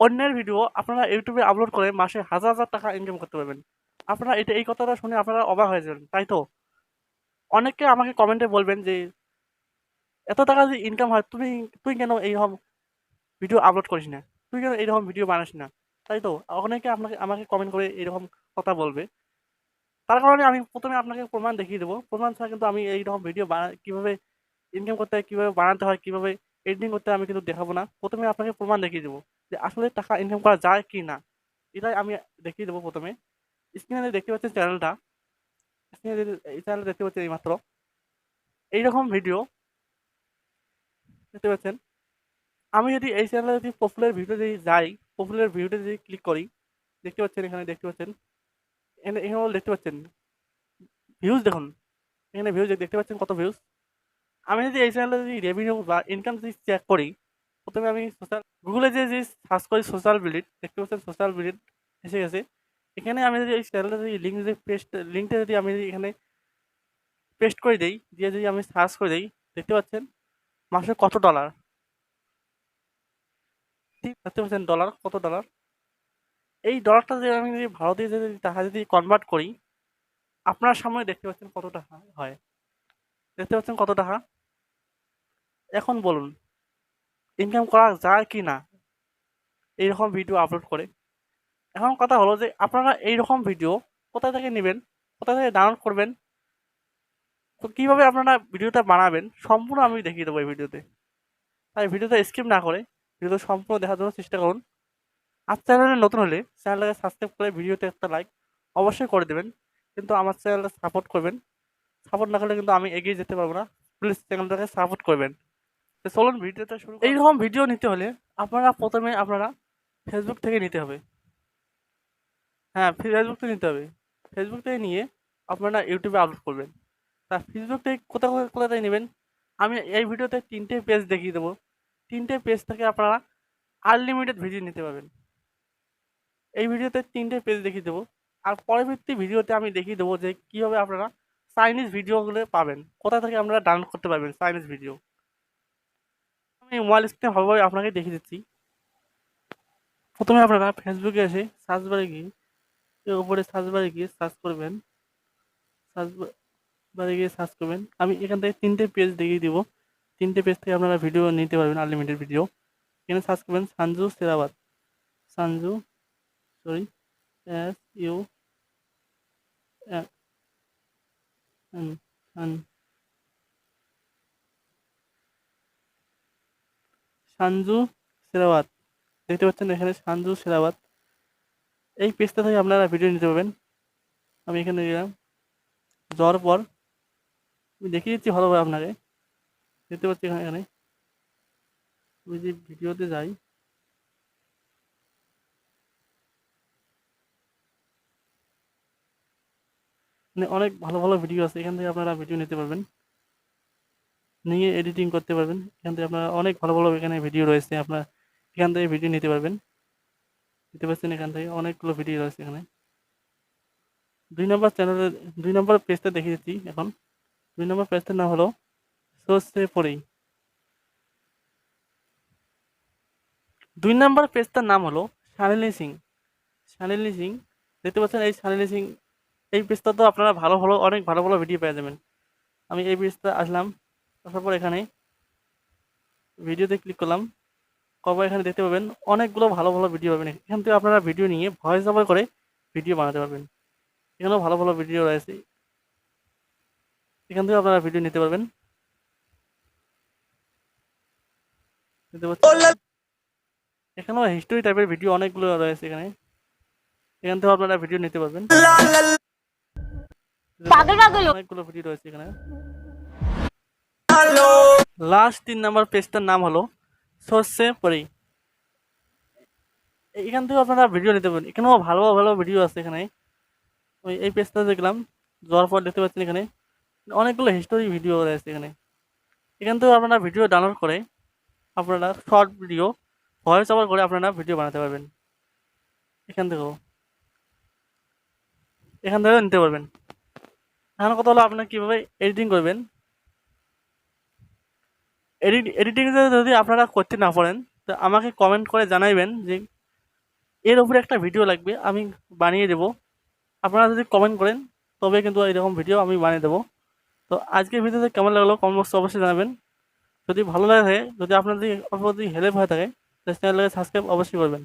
অন্যের ভিডিও আপনারা ইউটিউবে আপলোড করে মাসে হাজার হাজার টাকা ইনকাম করতে পারবেন। আপনারা এই কথাটা শুনে আপনারা অবাক হয়ে যাবেন, তাই তো? অনেকে আমাকে কমেন্টে বলবেন যে এত টাকা যদি ইনকাম হয়, তুই কেন এইরকম ভিডিও আপলোড করিস না, তুই কেন এইরকম ভিডিও বানাস না, তাই তো? অনেকে আমাকে কমেন্ট করে এরকম কথা বলবে। তার কারণে আমি প্রথমে আপনাকে প্রমাণ দেখিয়ে দেবো। প্রমাণ ছাড়া কিন্তু আমি এইরকম ভিডিও কিভাবে ইনকাম করতে হয়, কিভাবে বানাতে হয়, কিভাবে এডিটিং করতে হয় আমি কিন্তু দেখাবো না। প্রথমে আপনাকে প্রমাণ দেখিয়ে দেবো যে আসলে টাকা ইনকাম করা যায় কি না, এটাই আমি দেখিয়ে দেবো। প্রথমে স্ক্রিনে দেখতে পাচ্ছেন চ্যানেলটা, স্ক্রিনে এই চ্যানেলটা দেখতে পাচ্ছেন এইমাত্র এইরকম ভিডিও দেখতে পাচ্ছেন। আমি যদি এই চ্যানেলে যদি পপুলার ভিডিও যদি যাই, পপুলার ভিডিওতে যদি ক্লিক করি, দেখতে পাচ্ছেন এখানে, দেখতে পাচ্ছেন এখানে দেখতে পাচ্ছেন ভিউজ। দেখুন এখানে ভিউজ দেখতে পাচ্ছেন কত ভিউজ। আমি যদি এই চ্যানেলে যদি রেভিনিউ বা ইনকাম যদি চেক করি, প্রথমে আমি গুগলে যে সার্চ করি সোশ্যাল বিলিট, দেখতে পাচ্ছেন সোশ্যাল বিলিট এসে গেছে। এখানে আমি যদি এই চ্যানেলটা যদি লিঙ্কটা যদি আমি এখানে পেস্ট করে দিই, দিয়ে যদি আমি সার্চ করে দিই, দেখতে পাচ্ছেন মাসে কত ডলার, ঠিক দেখতে পাচ্ছেন ডলার, কত ডলার। এই ডলারটা যদি আমি যদি ভারতীয় যদি টাকা যদি কনভার্ট করি, আপনার সামনে দেখতে পাচ্ছেন কত টাকা হয়, দেখতে পাচ্ছেন কত টাকা। এখন বলুন ইনকাম করা যায় কি না এইরকম ভিডিও আপলোড করে? এখন কথা হলো যে আপনারা এইরকম ভিডিও কোথা থেকে নেবেন, কোথা থেকে ডাউনলোড করবেন, তো কীভাবে আপনারা ভিডিওটা বানাবেন সম্পূর্ণ আমি দেখিয়ে দেবো এই ভিডিওতে। তাই ভিডিওটা স্কিপ না করে ভিডিওটা সম্পূর্ণ দেখার জন্য চেষ্টা করুন। আর চ্যানেলে নতুন হলে চ্যানেলটাকে সাবস্ক্রাইব করে ভিডিওতে একটা লাইক অবশ্যই করে দেবেন, কিন্তু আমার চ্যানেলটা সাপোর্ট করবেন। সাপোর্ট না করলে কিন্তু আমি এগিয়ে যেতে পারবো না। প্লিজ চ্যানেলটাকে সাপোর্ট করবেন। তো চলুন ভিডিওটা শুরু। এইরকম ভিডিও নিতে হলে আপনারা ফেসবুক থেকে নিতে হবে। হ্যাঁ, ফেসবুক থেকে নিতে হবে। ফেসবুক থেকে নিয়ে আপনারা ইউটিউবে আপলোড করবেন। তা ফেসবুক থেকে কোথা থেকে নেবেন, আমি এই ভিডিওতে 3টে পেজ দেখিয়ে দেবো। 3টে পেজ থেকে আপনারা আনলিমিটেড ভিডিও নিতে পারবেন। এই ভিডিওতে 3টে পেজ দেখিয়ে দেবো। আর পরবর্তী ভিডিওতে আমি দেখিয়ে দেবো যে কীভাবে আপনারা চাইনিজ ভিডিওগুলো পাবেন, কোথা থেকে আপনারা ডাউনলোড করতে পারবেন চাইনিজ ভিডিও। আমি মোবাইল স্ক্রিনে ভালোভাবে আপনাকে দেখিয়ে দিচ্ছি। প্রথমে আপনারা ফেসবুকে এসে সার্চ বারে গিয়ে উপরে সার্চ বারে গিয়ে সার্চ করবেন, সার্চ বারে গিয়ে সার্চ করবেন। আমি এখান থেকে 3টে পেজ দেখিয়ে দিব। 3টে পেজ থেকে আপনারা ভিডিও নিতে পারবেন, আনলিমিটেড ভিডিও। এখানে সার্চ করবেন সঞ্জু সেরাওয়াত, সঞ্জু, সরি, SU সঞ্জু সেরাওয়াত, দেখতে পাচ্ছেন এখানে সঞ্জু সেরাওয়াত। এই পেজটা থেকে আপনারা ভিডিও নিতে পারবেন। আমি এখানে গেলাম, যাওয়ার পর আমি দেখিয়ে দিচ্ছি ভালোভাবে আপনাকে। দেখতে পাচ্ছি এখানে আমি যদি ভিডিওতে যাই, মানে অনেক ভালো ভালো ভিডিও আছে, এখান থেকে আপনারা ভিডিও নিতে পারবেন, নিয়ে এডিটিং করতে পারবেন। এখান থেকে আপনারা অনেক ভালো ভালো এখানে ভিডিও রয়েছে, আপনারা এখান থেকে ভিডিও নিতে পারবেন। দেখতে পাচ্ছেন এখান থেকে অনেকগুলো ভিডিও রয়েছে এখানে। 2 নম্বর পেজটা দেখিয়ে দিচ্ছি এখন। 2 নম্বর পেজটার নাম হলো সর্ষে পড়েই। 2 নম্বর পেজটার নাম হলো শালিনী সিং। শালিনী সিং, দেখতে পাচ্ছেন এই শালিনী সিং। এই পেজটা তো আপনারা অনেক ভালো ভালো ভিডিও পেয়ে যাবেন। আমি এই পেজটা আসলাম, আসার পর এখানে ভিডিওতে ক্লিক করলাম। কবে এখানে দেখতে পাবেন অনেকগুলো ভালো ভালো ভিডিও পাবেন। এখান থেকে আপনারা ভিডিও নিয়ে ভয়েস ওভার করে ভিডিও বানাতে পারবেন। এখানেও ভালো ভালো ভিডিও রয়েছে, এখান থেকে আপনারা ভিডিও নিতে পারবেন। দেখতে পাচ্ছেন এখানেও হিস্টোরি টাইপের ভিডিও অনেকগুলো রয়েছে এখানে, এখান থেকে আপনারা ভিডিও নিতে পারবেন। অনেকগুলো ভিডিও রয়েছে এখানে। লাস্ট 3 নম্বর পেজটার নাম হলো সর্ষে পড়ি। এখান থেকে আপনারা ভিডিও নিতে পারেন। এখানেও ভালো ভালো ভিডিও আছে এখানে। ওই এই পেজটা দেখলাম, যাওয়ার পর দেখতে পাচ্ছেন এখানে অনেকগুলো হিস্টোরি ভিডিও রয়েছে এখানে। এখান থেকে আপনারা ভিডিও ডাউনলোড করে আপনারা শর্ট ভিডিও ভয়েস ওভার করে আপনারা ভিডিও বানাতে পারবেন। এখান থেকেও নিতে পারবেন। এখন কথা হলো আপনারা কীভাবে এডিটিং করবেন। এডিটিং যদি আপনারা করতে না পারেন তো আমাকে কমেন্ট করে জানাইবেন যে এর উপরে একটা ভিডিও লাগবে, আমি বানিয়ে দেবো। আপনারা যদি কমেন্ট করেন তবে কিন্তু এরকম ভিডিও আমি বানিয়ে দেবো। তো আজকের ভিডিওতে কেমন লাগলো কমেন্ট বক্সে অবশ্যই জানাবেন। যদি ভালো লাগে, যদি আপনাদের হেল্প হয়ে থাকে, তাহলে চ্যানেলটাকে সাবস্ক্রাইব অবশ্যই করবেন।